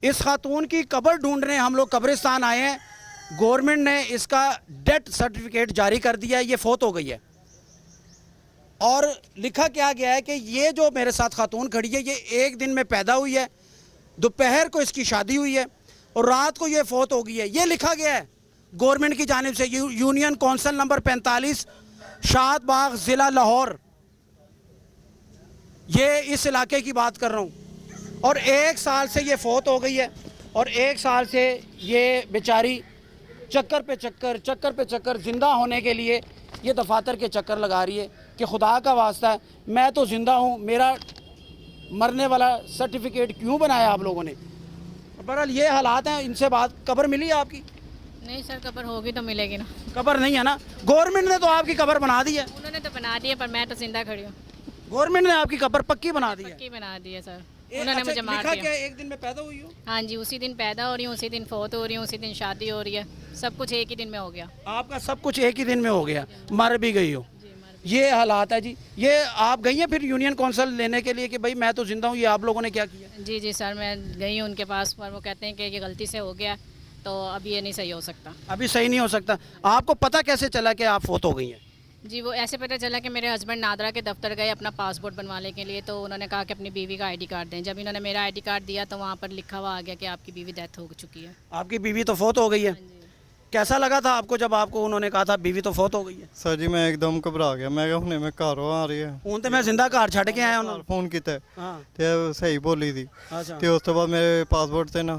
اس خاتون کی قبر ڈھونڈنے ہم لوگ قبرستان آئے ہیں. گورنمنٹ نے اس کا ڈیتھ سرٹیفکیٹ جاری کر دیا ہے. یہ فوت ہو گئی ہے اور لکھا کیا گیا ہے کہ یہ جو میرے ساتھ خاتون کھڑی ہے یہ ایک دن میں پیدا ہوئی ہے, دوپہر کو اس کی شادی ہوئی ہے اور رات کو یہ فوت ہو گئی ہے. یہ لکھا گیا ہے گورنمنٹ کی جانب سے, یونین کونسل نمبر 45 شاد باغ ضلع لاہور. یہ اس علاقے کی بات کر رہا ہوں. اور 1 سال سے یہ فوت ہو گئی ہے اور 1 سال سے یہ بیچاری چکر پہ چکر زندہ ہونے کے لیے یہ دفاتر کے چکر لگا رہی ہے کہ خدا کا واسطہ ہے میں تو زندہ ہوں, میرا مرنے والا سرٹیفکیٹ کیوں بنایا آپ لوگوں نے. بہرحال یہ حالات ہیں. ان سے بات, قبر ملی ہے آپ کی؟ نہیں سر, قبر ہوگی تو ملے گی نا. قبر نہیں ہے نا. گورنمنٹ نے تو آپ کی قبر بنا دی ہے. انہوں نے تو بنا دی ہے پر میں تو زندہ کھڑی ہوں. گورنمنٹ نے آپ کی قبر پکی بنا دی ہے. پکی بنا دی ہے سر. انہوں نے مجھے مار لکھا دیا. کہ ایک دن میں پیدا ہوئی ہو. ہاں جی, اسی دن پیدا ہو رہی ہوں, اسی دن فوت ہو رہی ہوں, اسی دن شادی ہو رہی ہے. سب کچھ ایک ہی دن میں ہو گیا. آپ کا سب کچھ ایک ہی دن میں ہو گیا, مر بھی گئی ہو. یہ حالات ہے جی. یہ آپ گئی ہیں پھر یونین کونسل لینے کے لیے کہ بھائی میں تو زندہ ہوں, یہ آپ لوگوں نے کیا کیا؟ جی جی سر, میں گئی ہوں ان کے پاس پر وہ کہتے ہیں کہ یہ غلطی سے ہو گیا تو اب یہ نہیں صحیح ہو سکتا. ابھی صحیح نہیں ہو سکتا. آپ کو پتہ کیسے چلا کہ آپ فوت ہو گئی ہیں؟ جی وہ ایسے پتہ چلا کہ میرے ہسبینڈ نادرا کے دفتر گئے اپنا پاسپورٹ بنوانے کے لیے, تو انہوں نے کہا کہ اپنی بیوی کا ID کارڈ دیں. جب انہوں نے میرا ID کارڈ دیا تو وہاں پر لکھا ہوا آ گیا کہ آپ کی بیوی ڈیتھ ہو چکی ہے. آپ کی بیوی تو فوت ہو گئی ہے. کیسا لگا تھا آپ کو جب آپ کو انہوں نے کہا تھا بیوی تو فوت ہو گئی ہے؟ سر جی میں ایک دم گھبرا گیا. میں کہ ہنے میں گھروں آ رہی ہے ہوں تو میں زندہ گھر چھੱਡ کے ਆਇਆ ਉਹਨਾਂ فون کیتا ਹਾਂ. ਤੇ ਸਹੀ ਬੋਲੀ ਦੀ ਅੱਛਾ ਤੇ ਉਸ ਤੋਂ ਬਾਅਦ ਮੇਰੇ ਪਾਸਪੋਰਟ ਤੇ ਨਾ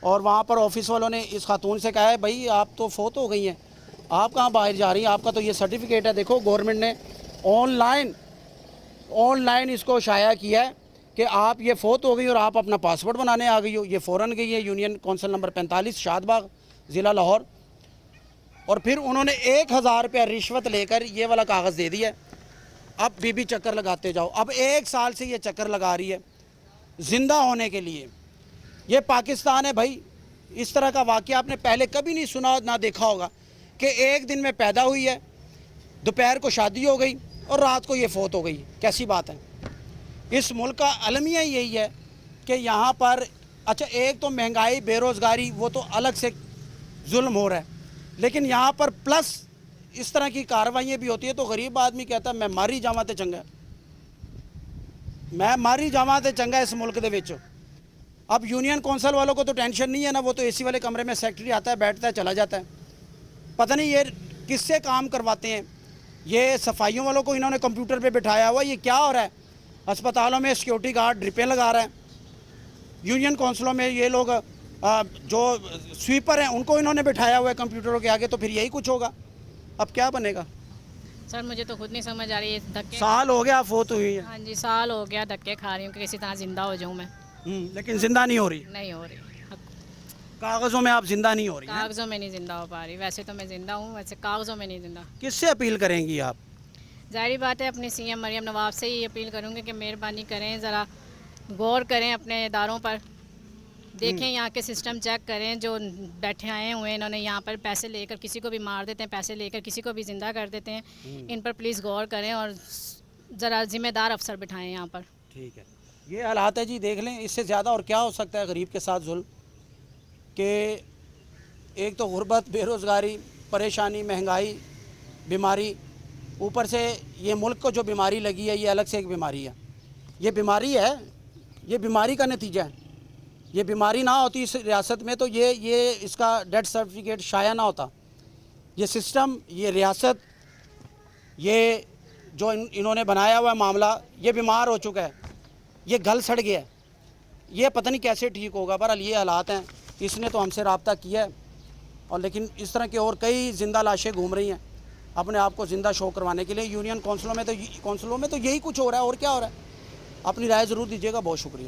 اور وہاں پر آفس والوں نے اس خاتون سے کہا ہے بھائی آپ تو فوت ہو گئی ہیں, آپ کہاں باہر جا رہی ہیں, آپ کا تو یہ سرٹیفکیٹ ہے. دیکھو گورنمنٹ نے آن لائن اس کو شائع کیا ہے کہ آپ یہ فوت ہو گئی اور آپ اپنا پاسپورٹ بنانے آ گئی ہو. یہ فوراً گئی ہے یونین کونسل نمبر 45 شاد باغ ضلع لاہور, اور پھر انہوں نے 1000 روپیہ رشوت لے کر یہ والا کاغذ دے دیا. اب بی چکر لگاتے جاؤ. اب 1 سال سے یہ چکر لگا رہی ہے زندہ ہونے کے لیے. یہ پاکستان ہے بھائی. اس طرح کا واقعہ آپ نے پہلے کبھی نہیں سنا نہ دیکھا ہوگا کہ ایک دن میں پیدا ہوئی ہے, دوپہر کو شادی ہو گئی اور رات کو یہ فوت ہو گئی. کیسی بات ہے. اس ملک کا المیہ یہی ہے کہ یہاں پر اچھا ایک تو مہنگائی, بے روزگاری, وہ تو الگ سے ظلم ہو رہا ہے, لیکن یہاں پر پلس اس طرح کی کارروائیاں بھی ہوتی ہے تو غریب آدمی کہتا ہے میں ماری جاواں تے چنگا, میں ماری جاواں تے چنگا اس ملک دے وچ. اب یونین کونسل والوں کو تو ٹینشن نہیں ہے نا, وہ تو AC والے کمرے میں سیکٹری آتا ہے, بیٹھتا ہے, چلا جاتا ہے. پتہ نہیں یہ کس سے کام کرواتے ہیں. یہ صفائیوں والوں کو انہوں نے کمپیوٹر پہ بٹھایا ہوا. یہ کیا ہو رہا ہے؟ اسپتالوں میں سیکیورٹی گارڈ ڈرپیں لگا رہے ہیں, یونین کونسلوں میں یہ لوگ جو سویپر ہیں ان کو انہوں نے بٹھایا ہوا ہے کمپیوٹروں کے آگے. تو پھر یہی کچھ ہوگا. اب کیا بنے گا؟ سر مجھے تو خود نہیں سمجھ آ رہی ہے. دھکے سال ہو گیا فوت ہوئی ہے. ہاں جی سال ہو گیا, دھکے کھا رہی ہوں کہ کسی طرح زندہ ہو جاؤں میں. لیکن زندہ نہیں ہو رہی. نہیں ہو رہی. کاغذوں میں آپ زندہ نہیں ہو رہی ہیں. کاغذوں میں نہیں زندہ ہو پا رہی. ویسے تو میں زندہ ہوں, ویسے کاغذوں میں نہیں زندہ. کس سے اپیل کریں گی آپ؟ ظاہری بات ہے اپنی CM مریم نواز سے ہی اپیل کروں گی کہ مہربانی کریں, ذرا غور کریں اپنے اداروں پر, دیکھیں یہاں کے سسٹم چیک کریں. جو بیٹھے آئے ہوئے ہیں انہوں نے یہاں پر پیسے لے کر کسی کو بھی مار دیتے ہیں, پیسے لے کر کسی کو بھی زندہ کر دیتے ہیں. ان پر پلیز غور کریں اور ذرا ذمہ دار افسر بٹھائیں یہاں پر. ٹھیک ہے. یہ حالات ہے جی, دیکھ لیں. اس سے زیادہ اور کیا ہو سکتا ہے غریب کے ساتھ ظلم, کہ ایک تو غربت, بے روزگاری, پریشانی, مہنگائی, بیماری, اوپر سے یہ ملک کو جو بیماری لگی ہے یہ الگ سے ایک بیماری ہے. یہ بیماری ہے, یہ بیماری کا نتیجہ ہے. یہ بیماری نہ ہوتی اس ریاست میں تو یہ اس کا ڈیتھ سرٹیفکیٹ شائع نہ ہوتا. یہ سسٹم, یہ ریاست, یہ جو انہوں نے بنایا ہوا ہے معاملہ, یہ بیمار ہو چکا ہے, یہ گل سڑ گیا ہے. یہ پتہ نہیں کیسے ٹھیک ہوگا. بہرحال یہ حالات ہیں. اس نے تو ہم سے رابطہ کیا ہے, اور لیکن اس طرح کے اور کئی زندہ لاشیں گھوم رہی ہیں اپنے آپ کو زندہ شو کروانے کے لیے. یونین کونسلوں میں تو یہی کچھ ہو رہا ہے. اور کیا ہو رہا ہے؟ اپنی رائے ضرور دیجیے گا. بہت شکریہ.